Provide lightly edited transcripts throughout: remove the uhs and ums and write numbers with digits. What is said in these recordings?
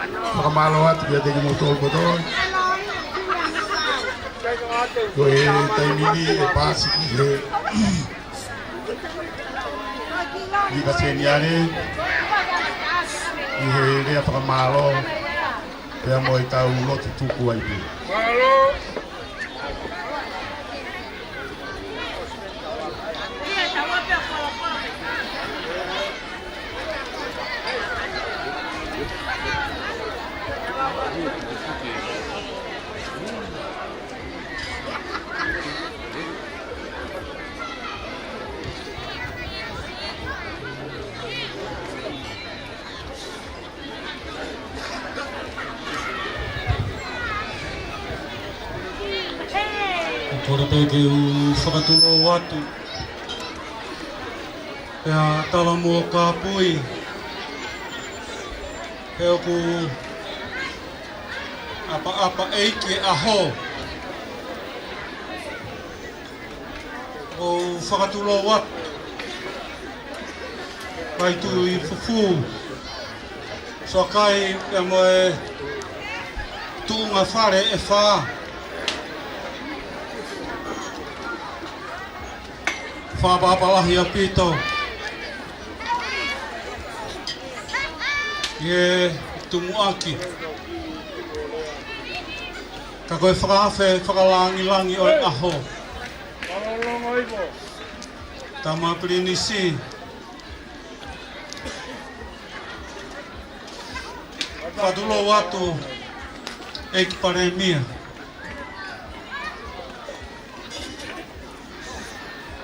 Whakamalo atu kia teki motol kotoa. Ko e taimini e pasi ki he. I ka seniare. I he rea whakamalo. Pea mo e tau lotu tuku ai pi. Tora pe ke u whakatuno watu. Pea tala mua ka pui. Pea ku apa eiki aho. O whakatuno watu. Kai tu I fufu. So kai pea moe tuunga whare e whaa. Whapapalahi a pito. Ie tumuaki. Ka koe whakawhe whakalangi o aho. Tama pirinisi. Whadulo watu eiki paremia.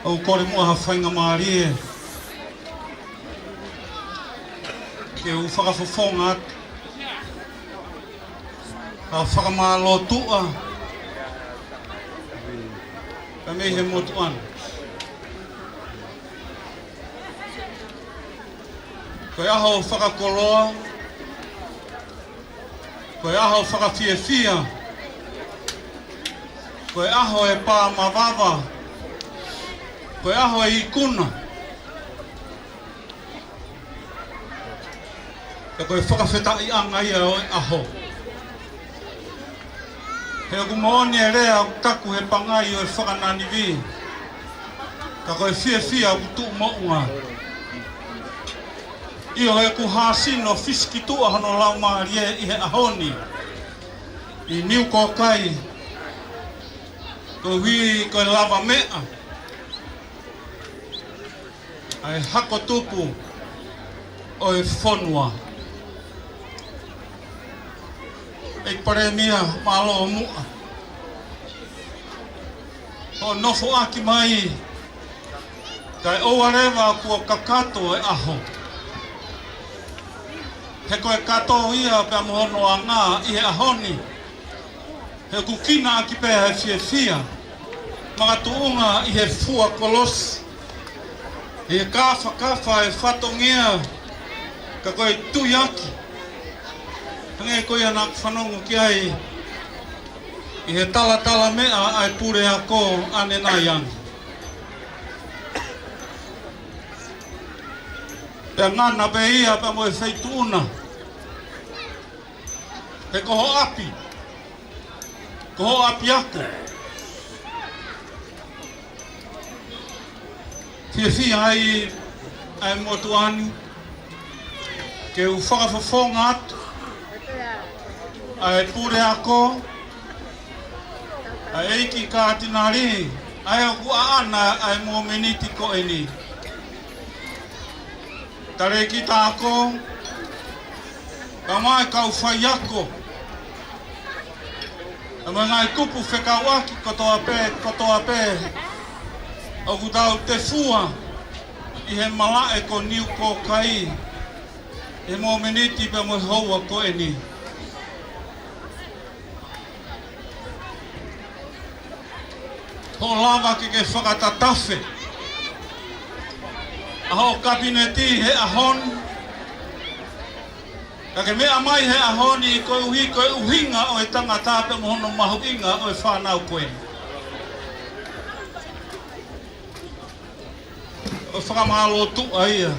O kore mua ha whainga maarie. Ke u whakafofonga atu. Ha whakamalo tua. Ka mei he motu anu. Koe aho whakakoloa. Koe aho whakafiefia. Koe aho e pā mawava. Koe aho e ikuna. Ka koe whakawhetai anga ia o aho. He aku mooni e rea au taku he pangai o e whakanani vi. Ka koe fia au tu mounga. Io he ku hasino fiski tua hano lau maarie I he ahoni. I niu kokai. Ko hui koe lava mea. Ai hako tupu o e whonua. E paremia malo o mua. O nofo aki mai. Kai oarewa kua kakato e aho. He koe kato ia pia mohono a ngā I he ahoni. He kukina aki pēha he fiefia. Mga tuunga I he fua kolosi. E kafa e whatongia ka koe tuiaki. Hange koe anak whanongu ki ai I he tala mea ai pure ako ane nai angi. Pea ngana pe ia pe moe whaituuna. He koho api. Koho api ako. Fia ai motuani. Ke u whakafofonga atu. Ai pure ako. Ai eiki ka atinari. Ai aku aana ai mo meniti ko eni. Tare ki tako. Ka mai kau whai ako. A ngai kupu whekawaki kotoa pe. O kutau te fua I he malae ko niu ko kai. E mo meniti pe mo houa ko eni. Ho lava ke whakatatafe. Aho kabineti he ahon. Ka ke mea mai he ahoni I koe uhinga o e tangata pe mo hono mahu inga o e whanau koe. O whakamalo tu aia.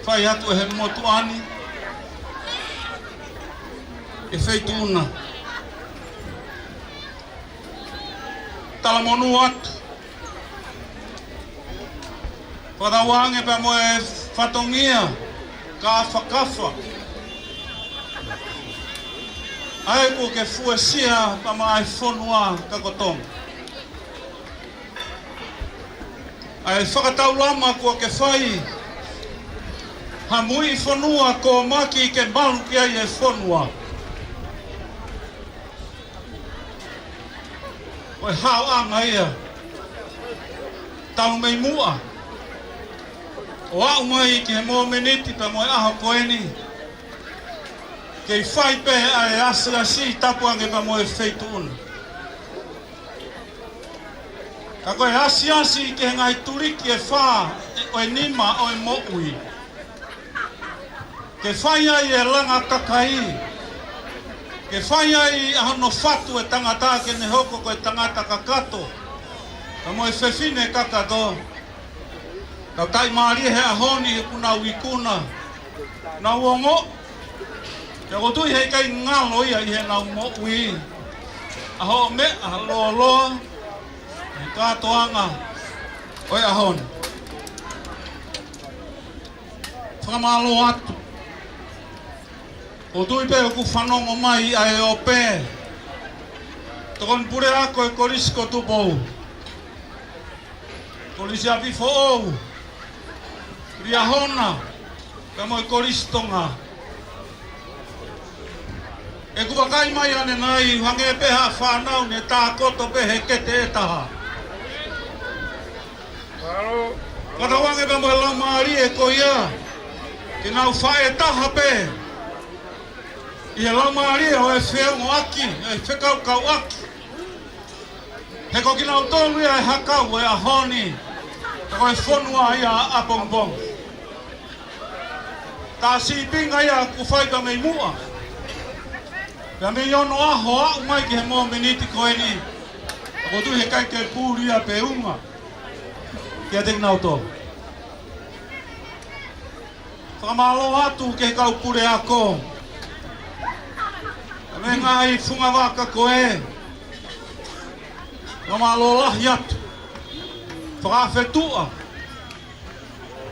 Whai atu he motu ani. e feito una. Talamonu atu. Whadawange pa mo e whatongia, kafa. Ai ko ke fuesia pa mai fonua kakotong. Ai whakatau lama ko ke whai. Ha mui fonua ko maki ke malu ki ai e fonua. Oi hao anga ia. Tau mei mua. O au mai ki he mo meniti pa mo e aho koeni. Kei whai pe ai asirasi tapuange pa mo e feitu una. Ka koe asiasi ke ngai turiki e wha o e nima o e mo'ui. Ke whai ai e langa kakai. Ke whai ai ahono whatu e tangata ke ne hoko ko e tangata kakato. Ka mo e whewhine kakato. Ka tai maari he ahoni he kuna wikuna. Na uongo. Ka kotui hei kai ngalo ia i he nau mo'ui. Aho me, aho loa. E kātoanga. Oi ahon. Whakamalo atu. O tui pe ku whanongo mai ai o pe. Tokon pure ako e korisko tupou. Korisi api fo'ou. Ria hona. Ka mo e koristonga. E kuwakai mai ane nai hange peha whanau ne tā koto pehe kete e taha. Katawange pa mo e lau maari e ko ia. Ke nau whae taha pe. I e lau maari e o e wheongo aki, e whekaukau aki. He ko ki nau tolu ia e hakau e ahoni. He ko e whonua ia a bongbong. Tā sipinga ia ku whaika mei mua. Ka me yono aho au mai ki he mo meniti koeni. Ako tu he kai ke pūria pe unga. Kia tek nau tō. Whakamalo atu ke kau pure ako. Ka me ngai whunga waka koe. Whakamalo lahi atu. Whakawhetua.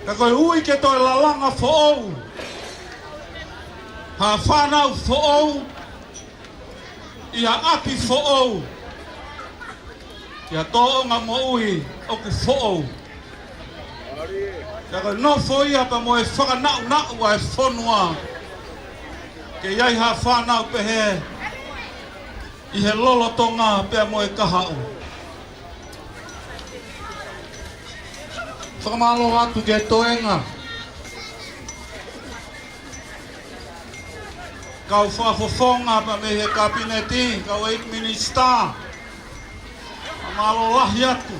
Ka koe ui ke toi lalanga fo'ou. Ha whanau fo'ou. Ia api fo'ou. Ia to'onga mo ui oku fo'ou. Ia koe nofo ia pa mo e whakanau a e whonua. Ke iai ha whanau pehe. I he lolotonga pea mo e kahau. Whakamalo atu ke toenga. Kau whafofonga pa me he kabineti, kau 8 minister. Amalo lahi atu.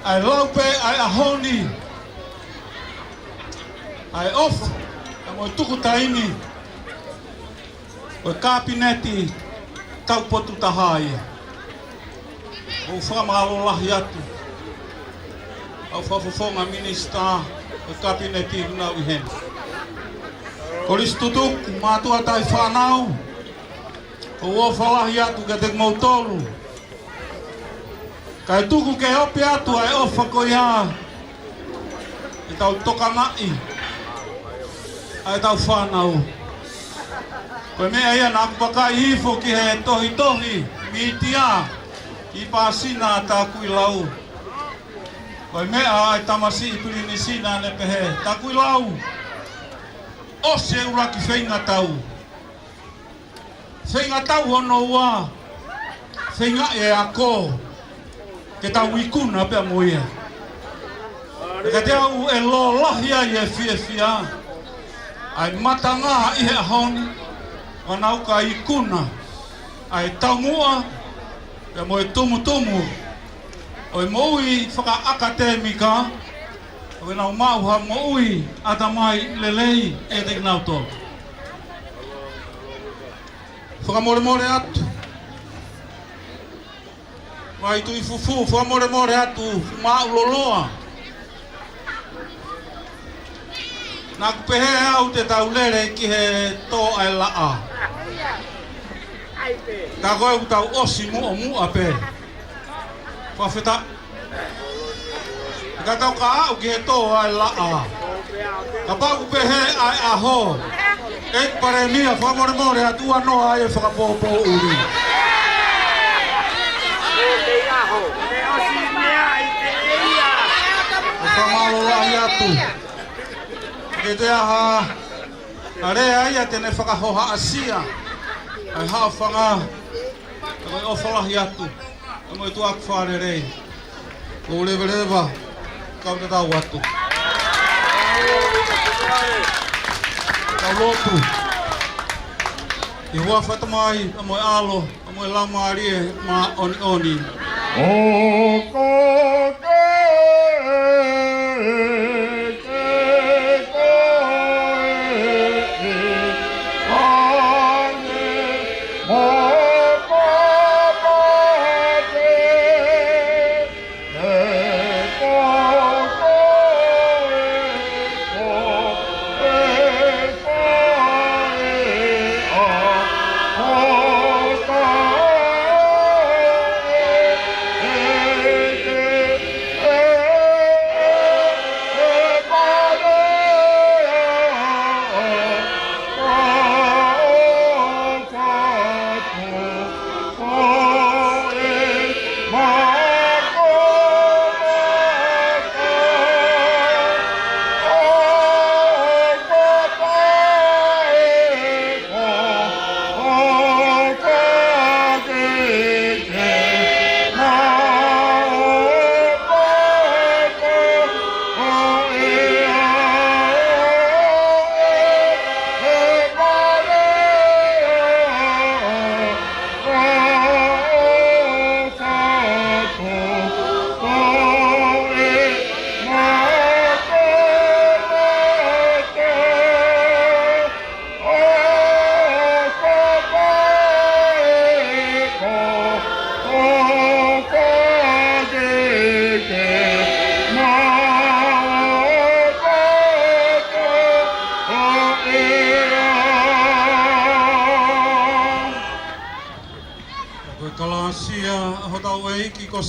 Ai laupe, ai ahoni. Ai off, ka mo tuku taini. O kabineti, tau potu tahai. O whamalo lahi atu. Au whafofonga minister, o kabineti unau i hen. Koris tutuk, mātua tai whanau. O whalahi atu ke tek mautolu. Kai tuku ke opi atu ai ofa ko ia. I tau toka ngai. Ai tau whanau. Koe mea ia nā kupakai hifo ki he tohi. Mitia. I pāsina tā kui lau. Koe mea ai tamasi i pirini sina ne pehe. Tā kui lau. O se ura ki whainga tau. Whainga tau hono ua. Whainga e ako. Ke tau ikuna pia moia. Ka te au e lo lahia i e fia. Ai matanga i he ahoni. Wanau ka ikuna. Ai tau mua. Pia moe tumu. Oi moui whaka akademika. Oe nau mau ha moui ata mai lelei e tek nau tō. Whakamore atu. Wai tui fufu, whakamore atu, mau loloa. Nā kupehe au te taulere ki he tō ai laa. Ka koe u tau osi mua pe. Whawheta. Ka tau ka au ki he tō ai laa. Ka pā kupehe ai aho. Ek pare mia whamore more atua noa ai e whakapōpō uri. O whamalo lahi atu. Ke te aha, a rea ia tene whakahoha asia. Ai hao whanga, a koe o whalahi atu. A moe tu aku whare rei. O lewe rewa, kau te tau atu. Kau lotu. I hua whatamai, a moe alo, a moe laumarie, ma oni oni. O koke.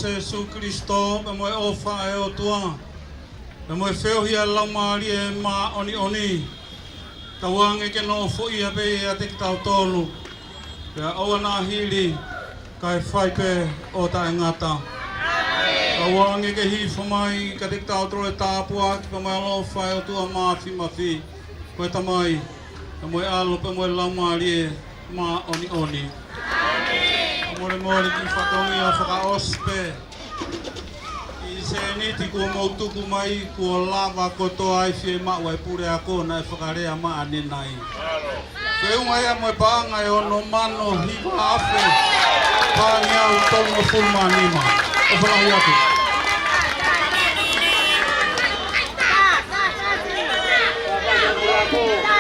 Jesu Kristo, me moe ofa e o tua. Me moe whewhi a laumari e ma oni oni. Tauange ke no fo ia pe e a te tau tolu. Pea aua nā hiri, kai whai pe o ta e ngata. Tauange ke hi whamai, ka te tau tro e tāpua, ki pa mai alo whai o tua mawhi mawhi. Koe tamai, me moe alo pe moe laumari e ma oni oni. More ki whatongi a whakaospe. I se niti kua mautuku mai, kua lava kotoa ai whie maua e pure a kona e whakarea maa nenai. Koe unga ea moe paanga e ono mano hiwa afe, pāngi au tonga fulma nima. O whalahi atu. Thank you.